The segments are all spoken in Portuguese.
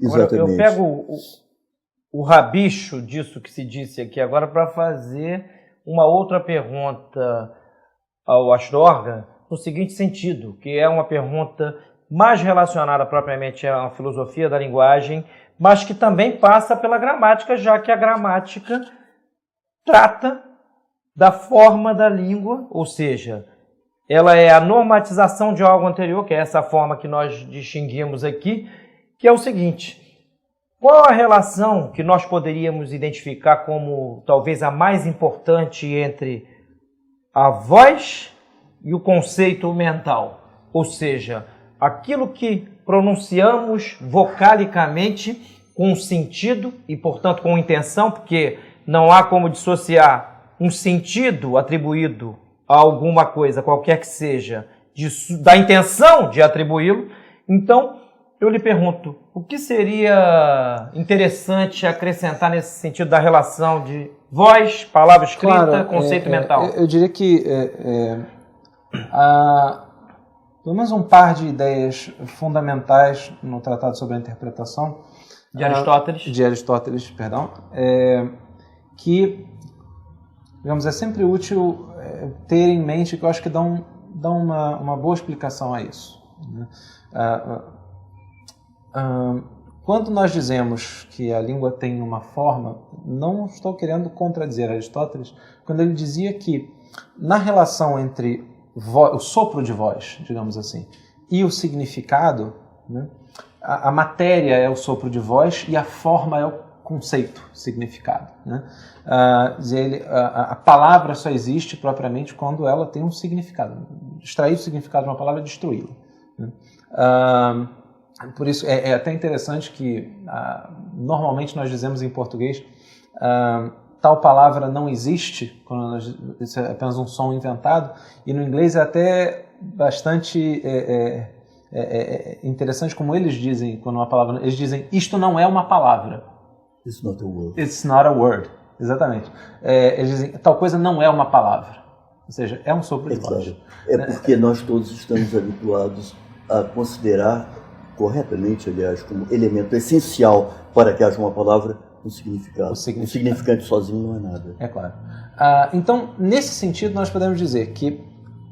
Exatamente. Agora, eu pego o rabicho disso que se disse aqui agora para fazer uma outra pergunta ao Astorga, no seguinte sentido, que é uma pergunta mais relacionada propriamente à filosofia da linguagem, mas que também passa pela gramática, já que a gramática trata da forma da língua, ou seja, ela é a normatização de algo anterior, que é essa forma que nós distinguimos aqui, que é o seguinte: qual a relação que nós poderíamos identificar como talvez a mais importante entre a voz e o conceito mental? Ou seja, aquilo que pronunciamos vocalicamente com sentido e, portanto, com intenção, porque não há como dissociar um sentido atribuído a alguma coisa, qualquer que seja, da intenção de atribuí-lo. Então, eu lhe pergunto, o que seria interessante acrescentar nesse sentido da relação de voz, palavra escrita, conceito mental? Eu diria que pelo menos um par de ideias fundamentais no Tratado sobre a Interpretação de Aristóteles. Que, digamos, é sempre útil ter em mente, que eu acho que dão uma boa explicação a isso, né? Quando nós dizemos que a língua tem uma forma, não estou querendo contradizer Aristóteles, quando ele dizia que na relação entre o sopro de voz, digamos assim, e o significado, né, a matéria é o sopro de voz e a forma é o conceito, significado, né? A palavra só existe propriamente quando ela tem um significado. Extrair o significado de uma palavra é destruí-la, né? Por isso é até interessante que normalmente nós dizemos em português tal palavra não existe, quando isso é apenas um som inventado, e no inglês é até bastante interessante como eles dizem quando uma palavra, eles dizem isto não é uma palavra. It's not a word. It's not a word. Exatamente. Eles dizem tal coisa não é uma palavra. Ou seja, é um sopro de voz. Claro. É porque nós todos estamos habituados a considerar corretamente, aliás, como elemento essencial para que haja uma palavra, um significado. O significante sozinho não é nada. É claro. Então, nesse sentido, nós podemos dizer que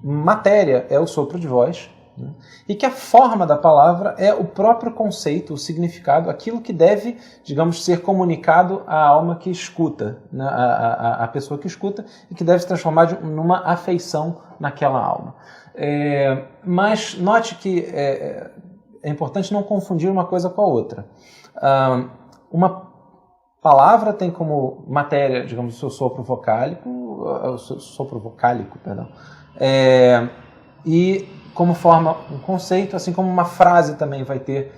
matéria é o sopro de voz, né? E que a forma da palavra é o próprio conceito, o significado, aquilo que deve, digamos, ser comunicado à alma que escuta, né? A pessoa que escuta, e que deve se transformar numa afeição naquela alma. Mas note que é importante não confundir uma coisa com a outra. Uma palavra tem como matéria, digamos, o seu sopro vocálico, e como forma um conceito, assim como uma frase também vai ter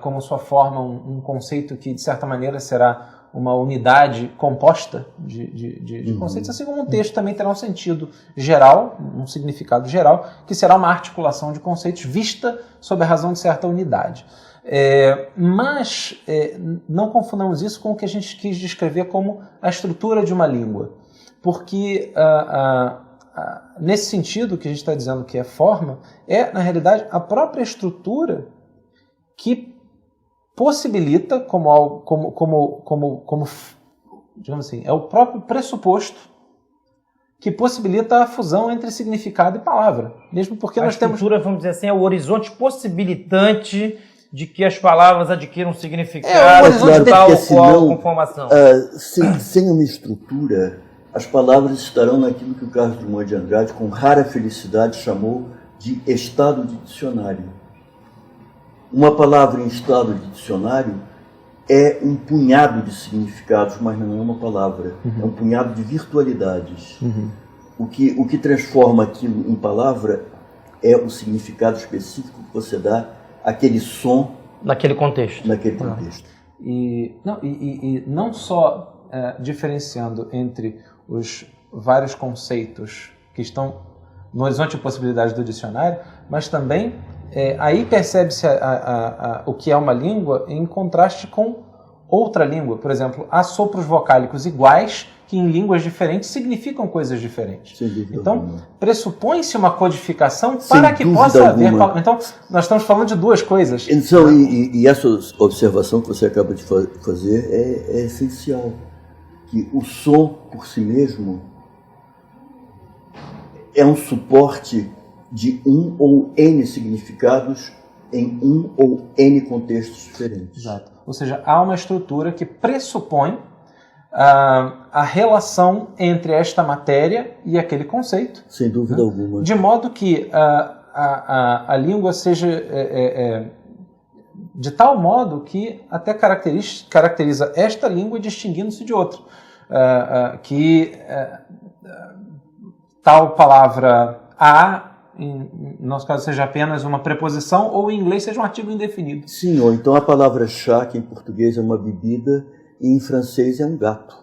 como sua forma um conceito que, de certa maneira, será uma unidade composta de conceitos, assim como um texto também terá um sentido geral, um significado geral, que será uma articulação de conceitos vista sob a razão de certa unidade. Mas não confundamos isso com o que a gente quis descrever como a estrutura de uma língua, porque nesse sentido que a gente está dizendo que é forma, na realidade, a própria estrutura que possibilita digamos assim, é o próprio pressuposto que possibilita a fusão entre significado e palavra, mesmo porque nós temos... A estrutura, vamos dizer assim, é o horizonte possibilitante de que as palavras adquiram significado, tal qual conformação. Sem uma estrutura, as palavras estarão naquilo que o Carlos Drummond de Andrade, com rara felicidade, chamou de estado de dicionário. Uma palavra em estado de dicionário é um punhado de significados, mas não é uma palavra. Uhum. É um punhado de virtualidades. Uhum. O que transforma aquilo em palavra é o significado específico que você dá àquele som. Naquele contexto. Naquele contexto. E não só diferenciando entre os vários conceitos que estão no horizonte de possibilidades do dicionário, mas também aí percebe-se o que é uma língua em contraste com outra língua. Por exemplo, há sopros vocálicos iguais que em línguas diferentes significam coisas diferentes. Então, pressupõe-se uma codificação para que possa haver... Então, nós estamos falando de duas coisas. Então, e essa observação que você acaba de fazer é essencial. Que o som, por si mesmo, é um suporte de um ou N significados em um ou N contextos diferentes. Exato. Ou seja, há uma estrutura que pressupõe a relação entre esta matéria e aquele conceito. Sem dúvida alguma. De modo que a língua seja de tal modo que até caracteriza esta língua distinguindo-se de outra. Tal palavra a, em nosso caso, seja apenas uma preposição, ou em inglês seja um artigo indefinido. Sim, ou então a palavra chá, que em português é uma bebida, e em francês é um gato.